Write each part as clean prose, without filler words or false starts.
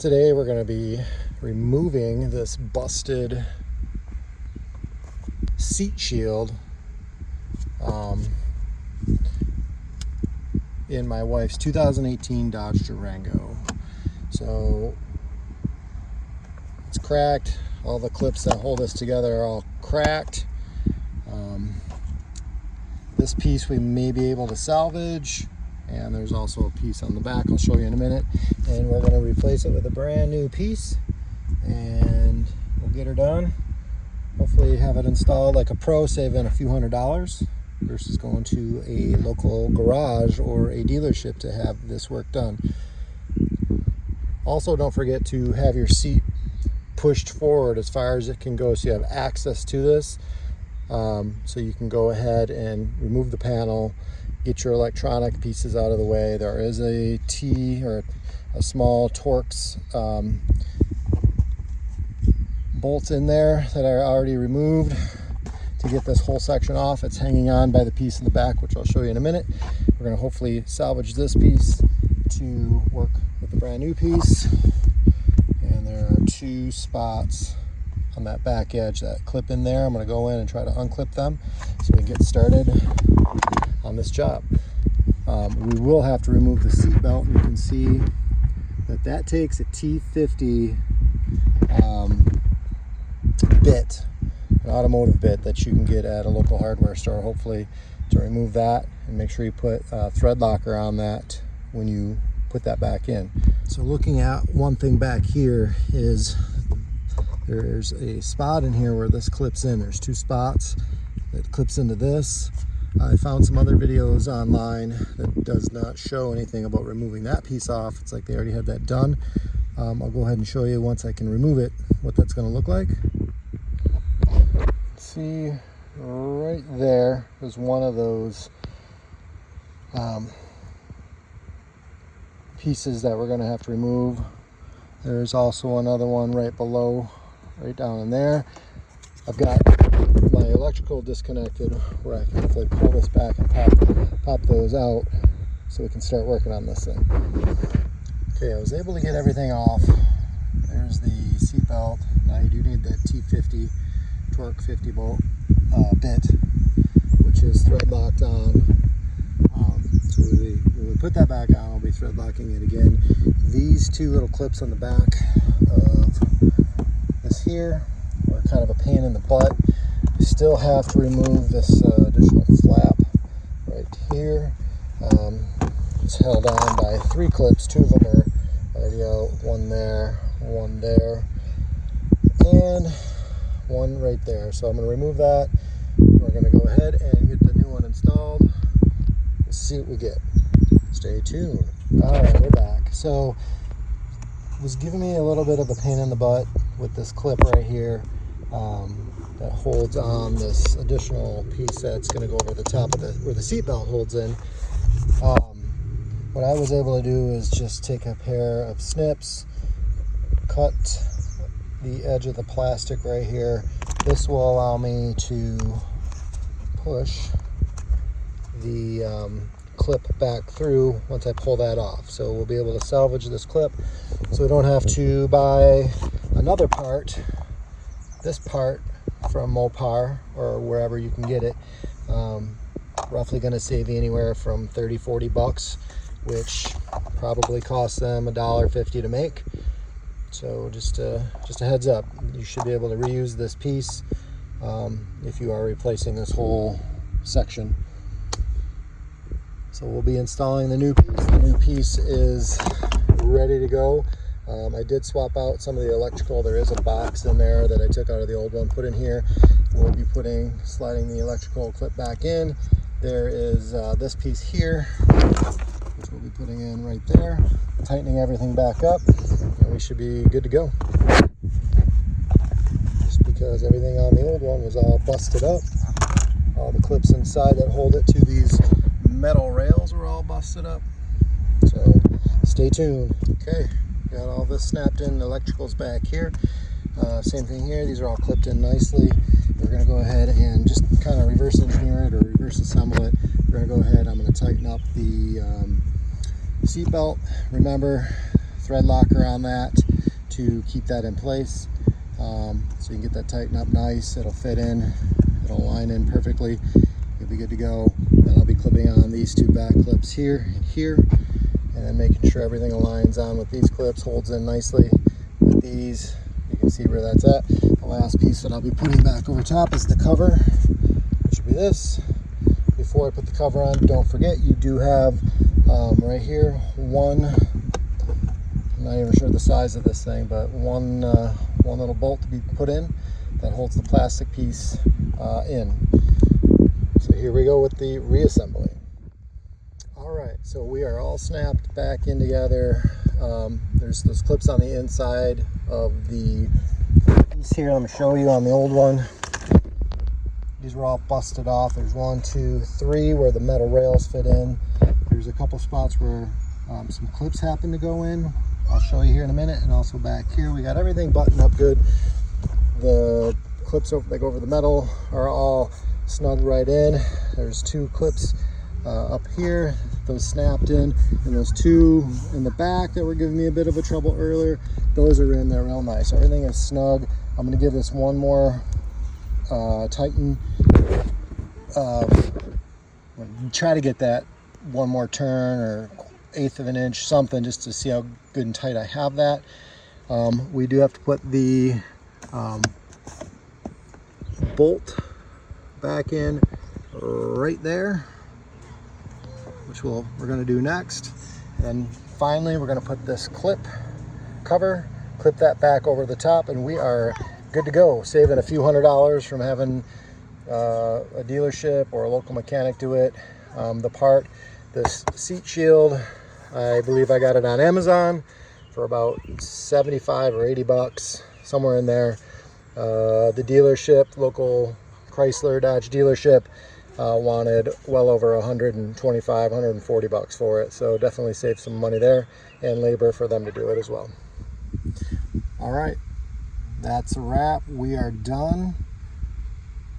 Today we're going to be removing this busted seat shield in my wife's 2018 Dodge Durango. So it's cracked. All the clips that hold this together are all cracked. This piece we may be able to salvage, and there's also a piece on the back I'll show you in a minute, and we're going to replace it with a brand new piece and we'll get her done. Hopefully have it installed like a pro, saving a few $100s versus going to a local garage or a dealership to have this work done. Also, don't forget to have your seat pushed forward as far as it can go so you have access to this, so you can go ahead and remove the panel, get your electronic pieces out of the way. There is a small Torx bolts in there that are already removed to get this whole section off. It's hanging on by the piece in the back, which I'll show you in a minute. We're going to hopefully salvage this piece to work with the brand new piece. And there are two spots on that back edge that clip in there. I'm going to go in and try to unclip them so we can get started on this job. We will have to remove the seat belt, and you can see that takes a T50 bit, an automotive bit that you can get at a local hardware store, hopefully, to remove that. And make sure you put a thread locker on that when you put that back in. So looking at one thing back here is there's a spot in here where this clips in. There's two spots that clips into this. I found some other videos online that does not show anything about removing that piece off. It's like they already had that done. I'll go ahead and show you once I can remove it what that's going to look like. See, right there is one of those pieces that we're going to have to remove. There's also another one right below, right down in there. I've got my electrical disconnected where I can hopefully pull this back and pop those out so we can start working on this thing. Okay, I was able to get everything off. There's the seat belt. Now you do need that T50 Torx 50 bolt bit, which is thread locked on. So when we put that back on, I'll be thread locking it again. These two little clips on the back of this here are kind of a pain in the butt. You still have to remove this additional flap right here. It's held on by three clips. Two of them are already out. One there, and one right there. So I'm going to remove that. We're going to go ahead and get the new one installed. Let's see what we get. Stay tuned. Alright, we're back. So it was giving me a little bit of a pain in the butt with this clip right here that holds on this additional piece that's going to go over the top of where the seat belt holds in. What I was able to do is just take a pair of snips, cut the edge of the plastic right here. This will allow me to push the clip back through once I pull that off. So we'll be able to salvage this clip so we don't have to buy another part, this part from Mopar or wherever you can get it. Roughly going to save you anywhere from 30-40 bucks, which probably costs them $1.50 to make. So just a heads up, you should be able to reuse this piece if you are replacing this whole section. So we'll be installing the new piece. The new piece is ready to go. I did swap out some of the electrical. There is a box in there that I took out of the old one, put in here. We'll be sliding the electrical clip back in. There is this piece here, which we'll be putting in right there, tightening everything back up, and we should be good to go. Just because everything on the old one was all busted up. All the clips inside that hold it to these metal rails were all busted up. So stay tuned. Okay, got all this snapped in. The electrical's back here. Same thing here. These are all clipped in nicely. We're going to go ahead and just kind of reverse engineer it or reverse assemble it. We're going to go ahead. I'm going to tighten up the seat belt. Remember, thread locker on that. to keep that in place. So you can get that tightened up nice. It'll fit in, it'll line in perfectly. You'll be good to go. Then I'll be clipping on these two back clips here and here, and then making sure everything aligns on with these clips, holds in nicely with these. You can see where that's at. The last piece that I'll be putting back over top is the cover, which will be this. Before I put the cover on, don't forget you do have right here one, I'm not even sure the size of this thing, but one little bolt to be put in that holds the plastic piece in. So here we go with the reassembly. Alright, so we are all snapped back in together. There's those clips on the inside of the piece here. Let me show you on the old one. These were all busted off. There's 1, 2, 3 where the metal rails fit in. There's a couple spots where some clips happen to go in. I'll show you here in a minute. And also back here, we got everything buttoned up good. The clips that go over the metal are all snugged right in. There's 2 clips up here, those snapped in, and those 2 in the back that were giving me a bit of a trouble earlier, those are in there real nice. Everything is snug. I'm going to give this one more tighten. Try to get that one more turn or 1/8 of an inch, something, just to see how good and tight I have that. We do have to put the bolt back in right there, which we're going to do next. And finally, we're going to put this clip that back over the top, and we are good to go, saving a few $100s from having a dealership or a local mechanic do it. The part, this seat shield, I believe I got it on Amazon for about 75 or 80 bucks, somewhere in there. The dealership, local Chrysler Dodge dealership, wanted well over 125, 140 bucks for it. So definitely save some money there and labor for them to do it as well. All right, that's a wrap. We are done.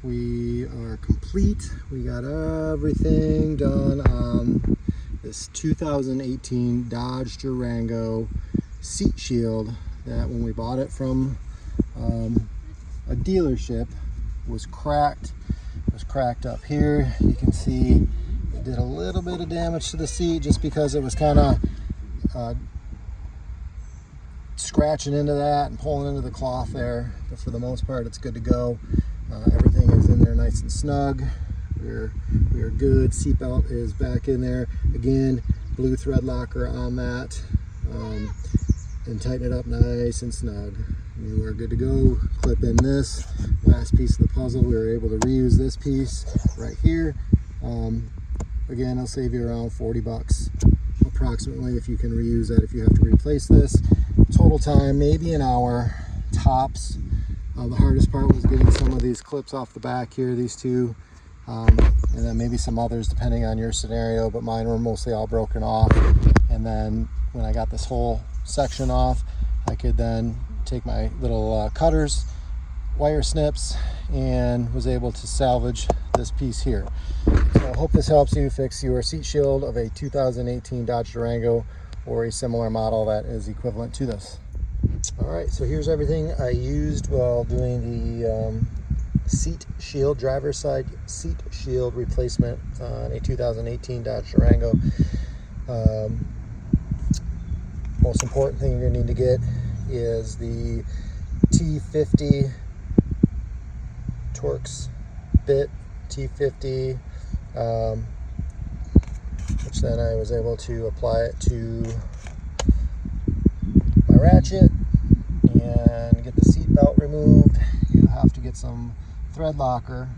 We are complete. We got everything done on this 2018 Dodge Durango seat shield that, when we bought it from a dealership, was cracked. It was cracked up here. You can see it did a little bit of damage to the seat just because it was kind of scratching into that and pulling into the cloth there. But for the most part, it's good to go. Everything is in there nice and snug. We are good. Seatbelt is back in there. Again, blue thread locker on that, and tighten it up nice and snug. We are good to go. Clip in this last piece of the puzzle. We were able to reuse this piece right here. Again, it'll save you around 40 bucks approximately if you can reuse that, if you have to replace this. Total time, maybe an hour tops. The hardest part was getting some of these clips off the back here, these 2, and then maybe some others depending on your scenario, but mine were mostly all broken off. And then when I got this whole section off, I could then take my little cutters, wire snips, and was able to salvage this piece here. So I hope this helps you fix your seat shield of a 2018 Dodge Durango or a similar model that is equivalent to this. All right, so here's everything I used while doing the seat shield, driver's side seat shield replacement on a 2018 Dodge Durango. Most important thing you're going to need to get is the T50 Torx bit, T50, which then I was able to apply it to my ratchet and get the seat belt removed. You have to get some thread locker.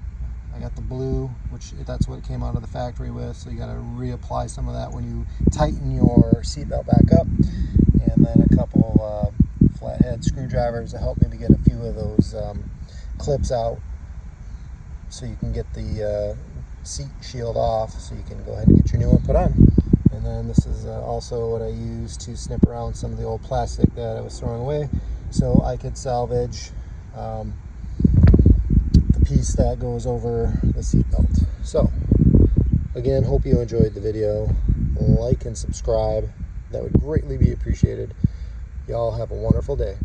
I got the blue, which that's what it came out of the factory with, so you got to reapply some of that when you tighten your seat belt back up. And then a couple flathead screwdrivers to help maybe get a few of those clips out, so you can get the seat shield off, so you can go ahead and get your new one put on. And then this is also what I used to snip around some of the old plastic that I was throwing away, so I could salvage the piece that goes over the seat belt. So again, hope you enjoyed the video. Like and subscribe, that would greatly be appreciated. Y'all have a wonderful day.